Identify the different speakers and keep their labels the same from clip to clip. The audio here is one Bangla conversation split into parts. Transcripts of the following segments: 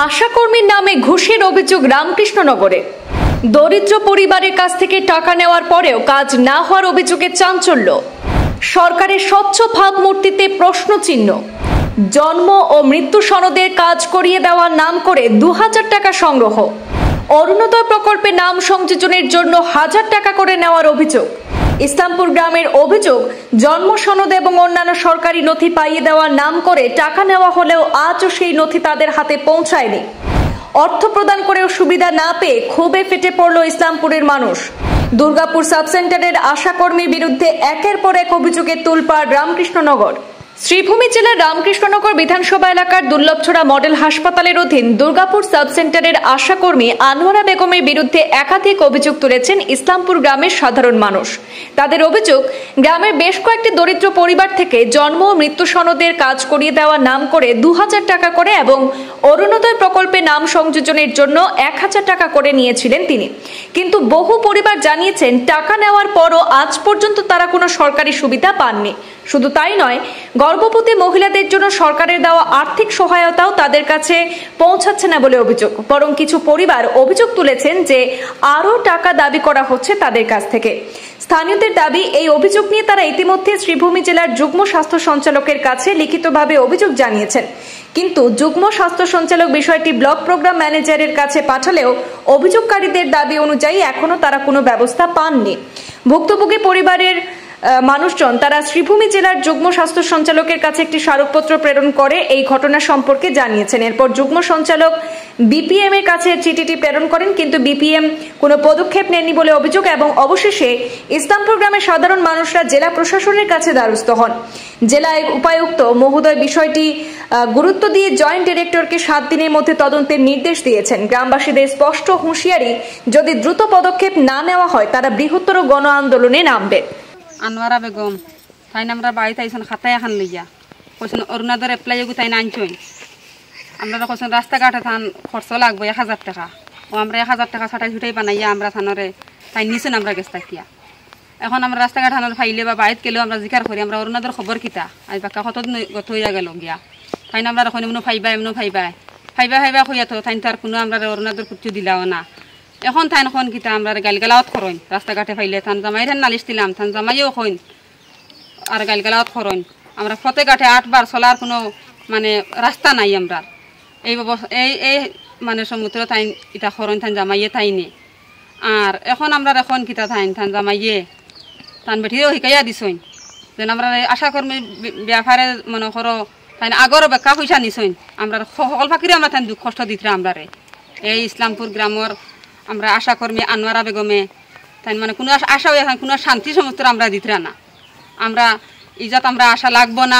Speaker 1: আশাকর্মীর নামে ঘুষের অভিযোগ রামকৃষ্ণনগরে। দরিদ্র পরিবারের কাছ থেকে টাকা নেওয়ার পরেও কাজ না হওয়ার অভিযোগে চাঞ্চল্য। সরকারের স্বচ্ছ ভাবমূর্তিতে প্রশ্নচিহ্ন। জন্ম ও মৃত্যু সনদের কাজ করিয়ে দেওয়ার নাম করে 2000 টাকা সংগ্রহ। অরুণোদয় প্রকল্পে নাম সংযোজনের জন্য 1000 টাকা করে নেওয়ার অভিযোগ। ইসলামপুর গ্রামের অভিযোগ, জন্ম সনদ এবং অন্যান্য সরকারি নথি পাইয়ে দেওয়ার নাম করে টাকা নেওয়া হলেও আজও সেই নথি তাদের হাতে পৌঁছায়নি। অর্থ প্রদান করেও সুবিধা না পেয়ে ক্ষোভে ফেটে পড়ল ইসলামপুরের মানুষ। দুর্গাপুর সাবসেন্টারের আশাকর্মীর বিরুদ্ধে একের পর এক অভিযোগে তোলপাড় রামকৃষ্ণনগর। শ্রীভূমি জেলার রামকৃষ্ণনগর বিধানসভা এলাকার দুর্লভছড়া মডেল হাসপাতালের অধীন দুর্গাপুর সাবসেন্টারের আশাকর্মী আনোয়ারা বেগমের বিরুদ্ধে একাধিক অভিযোগ তুলেছেন ইসলামপুর গ্রামের সাধারণ মানুষ। তাদের অভিযোগ, গ্রামের বেশ কয়েকটি দরিদ্র পরিবার থেকে জন্ম ও মৃত্যু সনদের কাজ করিয়ে দেওয়ার নাম করে 2000 টাকা করে এবং অরুণোদয় প্রকল্পে নাম সংযোজনের জন্য 1000 টাকা করে নিয়েছিলেন তিনি। কিন্তু বহু পরিবার জানিয়েছেন টাকা নেওয়ার পরও আজ পর্যন্ত তারা কোনো সরকারি সুবিধা পাননি। শুধু তাই নয়, গর্ভবতী মহিলাদের জন্য সরকারের দেওয়া আর্থিক সহায়তাও তাদের কাছে পৌঁছাচ্ছে না বলে অভিযোগ। বরং কিছু পরিবার অভিযোগ তুলেছেন যে আরও টাকা দাবি করা হচ্ছে তাদের কাছ থেকে। স্থানীয়দের দাবি, এই অভিযোগ নিয়ে তারা ইতিমধ্যে শ্রীভূমি জেলার যুগ্ম স্বাস্থ্য সঞ্চালকের কাছে লিখিতভাবে অভিযোগ জানিয়েছেন। কিন্তু যুগ্ম স্বাস্থ্য সঞ্চালক বিষয়টি ব্লক প্রোগ্রাম ম্যানেজারের কাছে পাঠালেও অভিযোগকারীদের দাবি অনুযায়ী এখনো তারা কোনো ব্যবস্থা পাননি। ভুক্তভোগী পরিবারের মানুষজন তারা শ্রীভূমি জেলার যুগ্ম স্বাস্থ্য সঞ্চালকের কাছে একটি স্মারকপত্র প্রেরণ করে এই ঘটনা সম্পর্কে জানিয়েছেন। এরপর যুগ্ম সঞ্চালক বিপিএম এর কাছে চিঠিটি প্রেরণ করেন, কিন্তু বিপিএম কোনো পদক্ষেপ নেননি বলে অভিযোগ এবং অবশেষে ইসলামপুর গ্রামের সাধারণ মানুষরা জেলা প্রশাসনের কাছে দ্বারস্থ হন। জেলা উপায়ুক্ত মহোদয় বিষয়টি গুরুত্ব দিয়ে জয়েন্ট ডিরেক্টরকে 7 দিনের মধ্যে তদন্তের নির্দেশ দিয়েছেন। গ্রামবাসীদের স্পষ্ট হুঁশিয়ারি, যদি দ্রুত পদক্ষেপ না নেওয়া হয় তারা বৃহত্তর গণ আন্দোলনে নামবে।
Speaker 2: আনোয়ারা বেগম তাই আমরা বাড়িতে আইসন খাতায় এখন লইয়া কইছেন অরুণোদয় এপ্লাই তাই আনছই। আমরা কইছেন রাস্তাঘাটে থান খরচ লাগবে 1000 টাকা। ও আমরা 1000 টাকা ছাটাই ছুটাই বানাইয়া আমরা থানরে তাই নিছেন আমরা গেছ থাকিয়া। এখন আমরা রাস্তাঘাট থানোর ফাইলে বা বাড়িতে গেলেও আমরা জিকার করি আমরা অরুণোদয়ের খবর কিতা আজ বাক্কা কতদিন গত হইয়া গেল গিয়া। তাই আমরা এখন এমন ফাইবা ফাইবা হইয়া তো তাই তার কোনো আমরা অরুণোদয়ের কুচু দিলাও না। এখন তাই এখন কিতা আমরা গালগালাওত করইন রাস্তাঘাটে ফাইলে থান জামাইরে নালিশ দিলাম, থান জামাইও কইন আর গালগালাওত করইন। আমরা ফতে ঘাটে 8 বার চলার কোনো মানে রাস্তা নাই। আমরা এই মানে সমুদ্র তাই ইটা করইন, থান জামাইয়ে তাইনি। আর এখন আমরা এখন কিতা থান জামাইয়ে তান বেঠিও শিকাইয়া দিছইন যেন আমরা আশাকর্মী ব্যাপারে মনে করো তাই আগরও বেকা পয়সা নিছইন। আমরা সকল ফাঁকিরে আমরা তাই দুঃখ কষ্ট দিতে আমরা এই ইসলামপুর গ্রামের আমরা আশাকর্মী আনোয়ারা বেগমে তাই মানে কোনো আশা কোনো শান্তি সমস্ত আমরা দিতে না। আমরা ইজাত আমরা আশা লাগবো না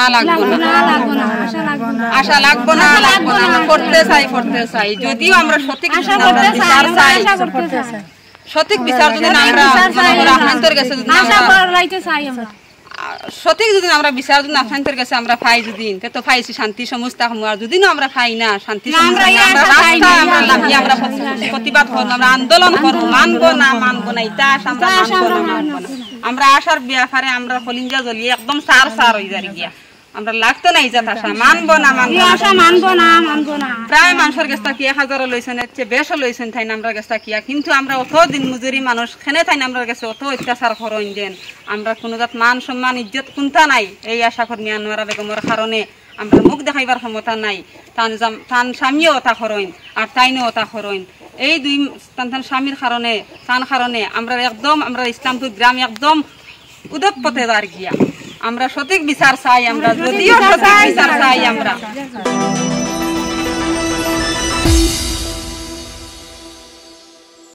Speaker 2: আশা লাগবো না করতে চাই যদিও আমরা সঠিক বিচার যদি আমরা আহ্বান্তর গেছে সঠিক যদি আমরা বিচার যদি আহ্বান্তর গেছে আমরা পাই যদি তো পাইছি শান্তি সমস্যা আর যদি আমরা পাই না শান্তি আমরা প্রতিবাদ করবো, আমরা আন্দোলন করবো, মানবো না ইটা আমরা আশার ব্যাপারে আমরা কলিঞ্জা জ্বলিয়ে একদম সার হয়ে যাই গিয়া। আমরা লাগতো না ইজাত আশা মানবো না প্রায় মানুষের গেস্তা কি 1000 লইছেন, এর চেয়ে বেশও লইছেন তাই আমরা গেস্তা কিয়া। কিন্তু আমরা অত দিন মজুরি মানুষ খেনে তাই আমরা গেছে অত অত্যাচার করইন দেন আমরা কোনো জাত মান সম্মান ইজ্জত কোনটা নাই। এই আশাকর্মী আনোয়ারা বেগমের কারণে আমরা মুখ দেখাইবার ক্ষমতা নাই। তান স্বামীও ওটা করইন আর তাইনও ওটা করইন। এই দুই তান স্বামীর কারণে আমরা একদম আমরা ইসলামপুর গ্রাম একদম উদক পথে দাঁড় গিয়া। আমরা সঠিক বিচার চাই, আমরা যদিও সঠিক বিচার চাই আমরা।